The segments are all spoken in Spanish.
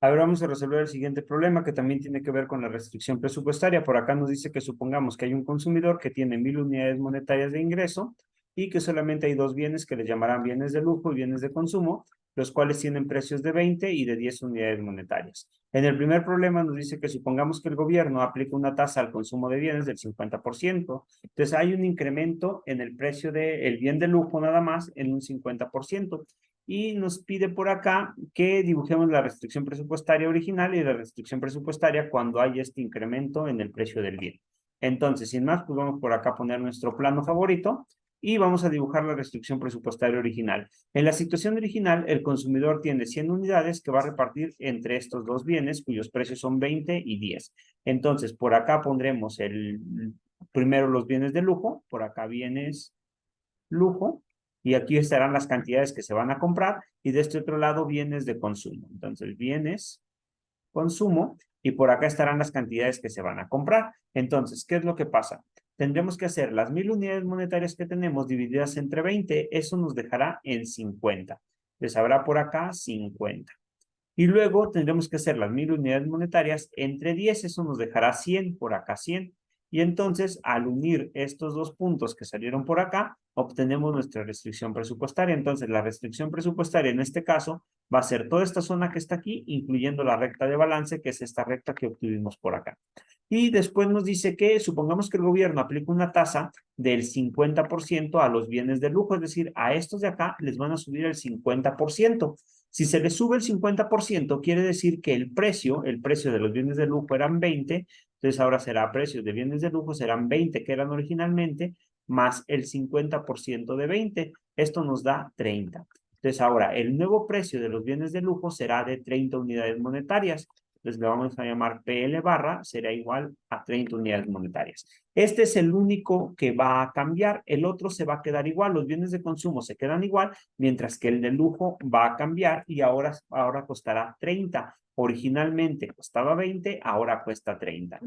Ahora vamos a resolver el siguiente problema que también tiene que ver con la restricción presupuestaria. Por acá nos dice que supongamos que hay un consumidor que tiene 1,000 unidades monetarias de ingreso y que solamente hay dos bienes que le llamarán bienes de lujo y bienes de consumo, los cuales tienen precios de 20 y de 10 unidades monetarias. En el primer problema nos dice que supongamos que el gobierno aplica una tasa al consumo de bienes del 50%. Entonces hay un incremento en el precio del bien de lujo nada más en un 50%. Y nos pide por acá que dibujemos la restricción presupuestaria original y la restricción presupuestaria cuando hay este incremento en el precio del bien. Entonces, sin más, pues vamos por acá a poner nuestro plano favorito y vamos a dibujar la restricción presupuestaria original. En la situación original, el consumidor tiene 100 unidades que va a repartir entre estos dos bienes, cuyos precios son 20 y 10. Entonces, por acá pondremos primero los bienes de lujo, por acá bienes lujo, y aquí estarán las cantidades que se van a comprar, y de este otro lado bienes de consumo. Entonces, bienes, consumo, y por acá estarán las cantidades que se van a comprar. Entonces, ¿qué es lo que pasa? Tendremos que hacer las 1,000 unidades monetarias que tenemos divididas entre 20, eso nos dejará en 50. Les habrá por acá 50. Y luego tendremos que hacer las 1,000 unidades monetarias entre 10, eso nos dejará 100, por acá 100. Y entonces, al unir estos dos puntos que salieron por acá, obtenemos nuestra restricción presupuestaria. Entonces, la restricción presupuestaria en este caso va a ser toda esta zona que está aquí, incluyendo la recta de balance, que es esta recta que obtuvimos por acá. Y después nos dice que supongamos que el gobierno aplica una tasa del 50% a los bienes de lujo, es decir, a estos de acá les van a subir el 50%. Si se les sube el 50%, quiere decir que el precio de los bienes de lujo eran 20, entonces ahora será precios de bienes de lujo, serán 20 que eran originalmente, más el 50% de 20. Esto nos da 30. Entonces ahora el nuevo precio de los bienes de lujo será de 30 unidades monetarias. Entonces le vamos a llamar PL barra, será igual a 30 unidades monetarias. Este es el único que va a cambiar, el otro se va a quedar igual, los bienes de consumo se quedan igual, mientras que el de lujo va a cambiar y ahora costará 30. Originalmente costaba 20, ahora cuesta 30.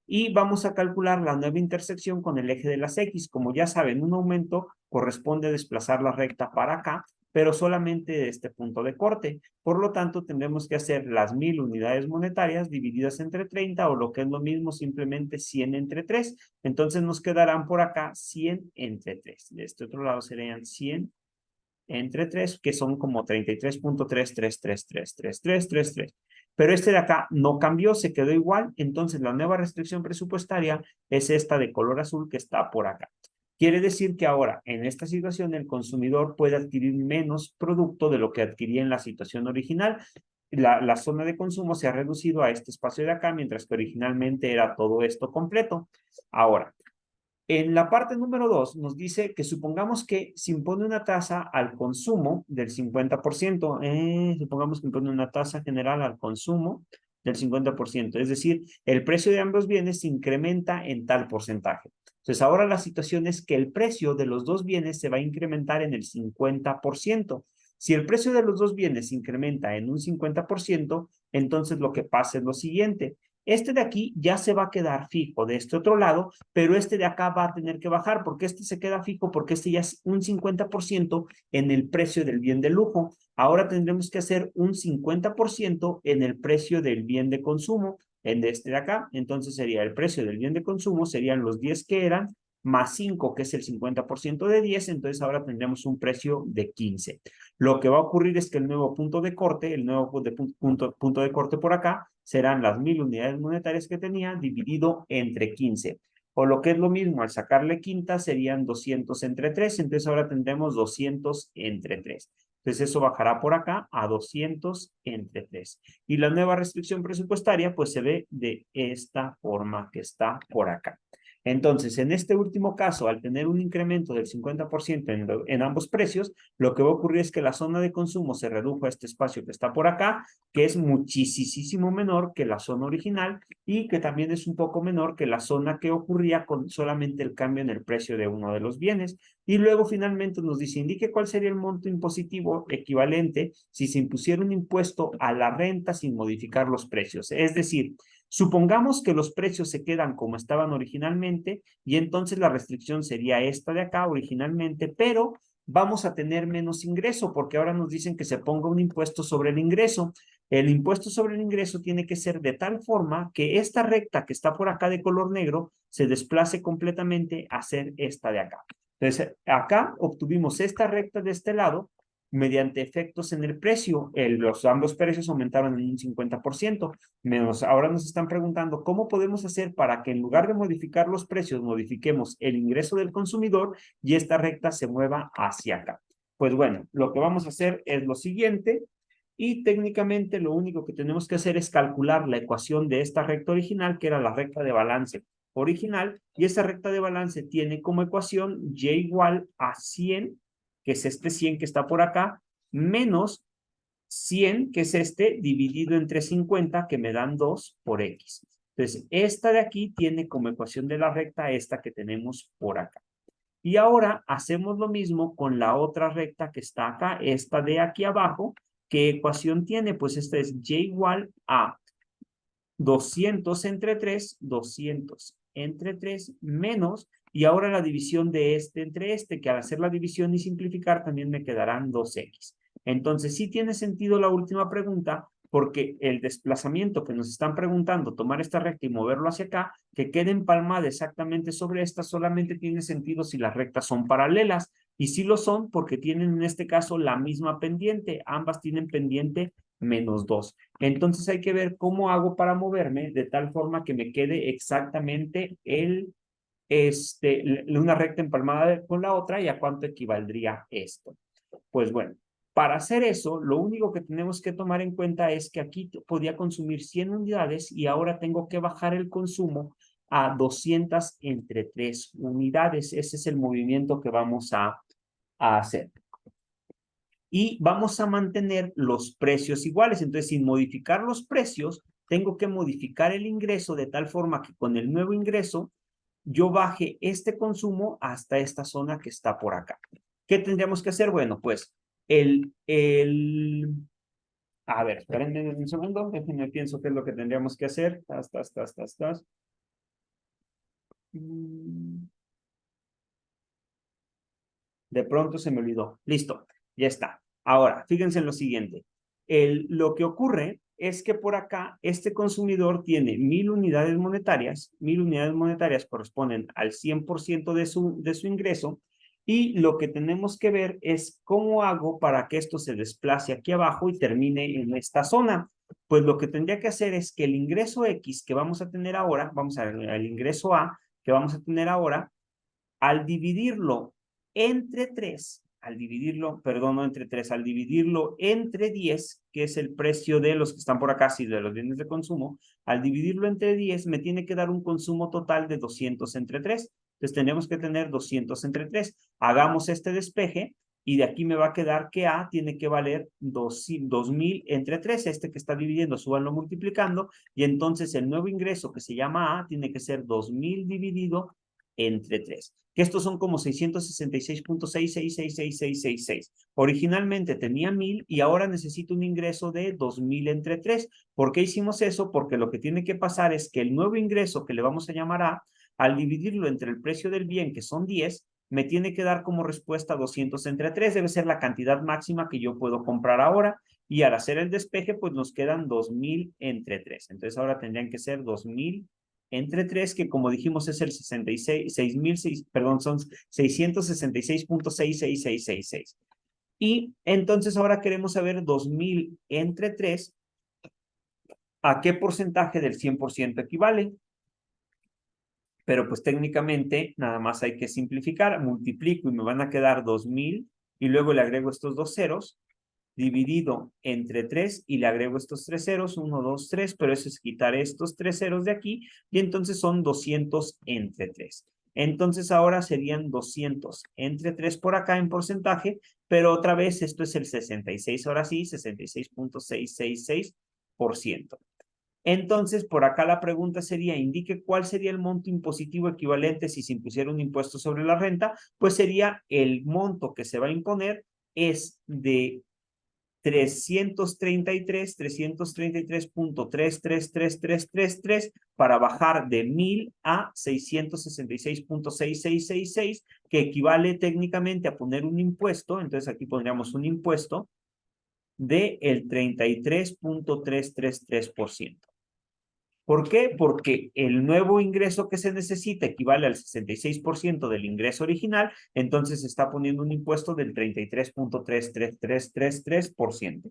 Y vamos a calcular la nueva intersección con el eje de las X. Como ya saben, un aumento corresponde a desplazar la recta para acá, pero solamente de este punto de corte. Por lo tanto, tendremos que hacer las 1,000 unidades monetarias divididas entre 30, o lo que es lo mismo, simplemente 100 entre 3. Entonces nos quedarán por acá 100 entre 3. De este otro lado serían 100 entre 3, que son como 33.3333333. Pero este de acá no cambió, se quedó igual. Entonces la nueva restricción presupuestaria es esta de color azul que está por acá. Quiere decir que ahora, en esta situación, el consumidor puede adquirir menos producto de lo que adquiría en la situación original. La zona de consumo se ha reducido a este espacio de acá, mientras que originalmente era todo esto completo. Ahora, en la parte número 2 nos dice que supongamos que se impone una tasa al consumo del 50%. Supongamos que impone una tasa general al consumo del 50%. Es decir, el precio de ambos bienes se incrementa en tal porcentaje. Entonces, ahora la situación es que el precio de los dos bienes se va a incrementar en el 50%. Si el precio de los dos bienes se incrementa en un 50%, entonces lo que pasa es lo siguiente. Este de aquí ya se va a quedar fijo de este otro lado, pero este de acá va a tener que bajar porque este se queda fijo porque este ya es un 50% en el precio del bien de lujo. Ahora tendremos que hacer un 50% en el precio del bien de consumo, en este de acá. Entonces sería el precio del bien de consumo, serían los 10 que eran, más 5, que es el 50% de 10, entonces ahora tendremos un precio de 15. Lo que va a ocurrir es que el nuevo punto de corte, el nuevo punto de corte por acá, serán las 1,000 unidades monetarias que tenía dividido entre 15. O lo que es lo mismo, al sacarle quinta serían 200 entre 3, entonces ahora tendremos 200 entre 3. Entonces eso bajará por acá a 200 entre 3. Y la nueva restricción presupuestaria pues se ve de esta forma que está por acá. Entonces, en este último caso, al tener un incremento del 50% en ambos precios, lo que va a ocurrir es que la zona de consumo se redujo a este espacio que está por acá, que es muchísimo menor que la zona original y que también es un poco menor que la zona que ocurría con solamente el cambio en el precio de uno de los bienes. Y luego finalmente nos dice, indique cuál sería el monto impositivo equivalente si se impusiera un impuesto a la renta sin modificar los precios. Es decir, supongamos que los precios se quedan como estaban originalmente y entonces la restricción sería esta de acá originalmente, pero vamos a tener menos ingreso porque ahora nos dicen que se ponga un impuesto sobre el ingreso. El impuesto sobre el ingreso tiene que ser de tal forma que esta recta que está por acá de color negro se desplace completamente a ser esta de acá. Entonces, acá obtuvimos esta recta de este lado mediante efectos en el precio. Ambos precios aumentaron en un 50%. Ahora nos están preguntando cómo podemos hacer para que en lugar de modificar los precios, modifiquemos el ingreso del consumidor y esta recta se mueva hacia acá. Pues bueno, lo que vamos a hacer es lo siguiente. Y técnicamente lo único que tenemos que hacer es calcular la ecuación de esta recta original, que era la recta de balance original, y esa recta de balance tiene como ecuación y igual a 100, que es este 100 que está por acá, menos 100, que es este, dividido entre 50, que me dan 2 por x. Entonces, esta de aquí tiene como ecuación de la recta esta que tenemos por acá. Y ahora hacemos lo mismo con la otra recta que está acá, esta de aquí abajo. ¿Qué ecuación tiene? Pues esta es y igual a 200 entre 3, 200 entre 3 menos, y ahora la división de este entre este, que al hacer la división y simplificar también me quedarán 2x. Entonces sí tiene sentido la última pregunta, porque el desplazamiento que nos están preguntando, tomar esta recta y moverlo hacia acá, que quede empalmada exactamente sobre esta, solamente tiene sentido si las rectas son paralelas, y sí lo son porque tienen en este caso la misma pendiente, ambas tienen pendiente -2. Entonces hay que ver cómo hago para moverme de tal forma que me quede exactamente una recta empalmada con la otra y a cuánto equivaldría esto. Pues bueno, para hacer eso, lo único que tenemos que tomar en cuenta es que aquí podía consumir 100 unidades y ahora tengo que bajar el consumo a 200 entre 3 unidades. Ese es el movimiento que vamos a hacer. Y vamos a mantener los precios iguales. Entonces, sin modificar los precios, tengo que modificar el ingreso de tal forma que con el nuevo ingreso yo baje este consumo hasta esta zona que está por acá. ¿Qué tendríamos que hacer? Bueno, pues a ver, espérenme un segundo, déjenme pienso qué es lo que tendríamos que hacer. De pronto se me olvidó. Listo, ya está. Ahora, fíjense en lo siguiente. Lo que ocurre es que por acá este consumidor tiene 1000 unidades monetarias. 1000 unidades monetarias corresponden al 100% de su ingreso. Y lo que tenemos que ver es cómo hago para que esto se desplace aquí abajo y termine en esta zona. Pues lo que tendría que hacer es que el ingreso X que vamos a tener ahora, vamos a ver, el ingreso A que vamos a tener ahora, al dividirlo entre 3, al dividirlo, perdón, no entre 3, al dividirlo entre 10, que es el precio de los que están por acá, sí, de los bienes de consumo, al dividirlo entre 10 me tiene que dar un consumo total de 200 entre 3. Entonces tenemos que tener 200 entre 3. Hagamos este despeje y de aquí me va a quedar que A tiene que valer 2000 entre 3, este que está dividiendo, súbanlo multiplicando, y entonces el nuevo ingreso que se llama A tiene que ser 2000 dividido entre 3, que estos son como 666.6666666. Originalmente tenía 1000 y ahora necesito un ingreso de 2000 entre 3. ¿Por qué hicimos eso? Porque lo que tiene que pasar es que el nuevo ingreso que le vamos a llamar A, al dividirlo entre el precio del bien, que son 10, me tiene que dar como respuesta 200 entre 3, debe ser la cantidad máxima que yo puedo comprar ahora, y al hacer el despeje, pues nos quedan 2000 entre 3. Entonces ahora tendrían que ser 2000 entre 3, que como dijimos es el 66, perdón, son 666.66666. Y entonces ahora queremos saber 2000 entre 3, ¿a qué porcentaje del 100% equivale? Pero pues técnicamente nada más hay que simplificar, multiplico y me van a quedar 2000 y luego le agrego estos dos ceros, dividido entre 3 y le agrego estos 3 ceros, 1, 2, 3, pero eso es quitar estos 3 ceros de aquí y entonces son 200 entre 3. Entonces ahora serían 200 entre 3 por acá en porcentaje, pero otra vez esto es el 66, ahora sí, 66.666%. Entonces, por acá la pregunta sería, indique cuál sería el monto impositivo equivalente si se impusiera un impuesto sobre la renta, pues sería el monto que se va a imponer es de 333.333333 para bajar de 1000 a 666.6666, que equivale técnicamente a poner un impuesto. Entonces aquí pondríamos un impuesto del 33.333%. ¿Por qué? Porque el nuevo ingreso que se necesita equivale al 66% del ingreso original, entonces se está poniendo un impuesto del 33.33333%.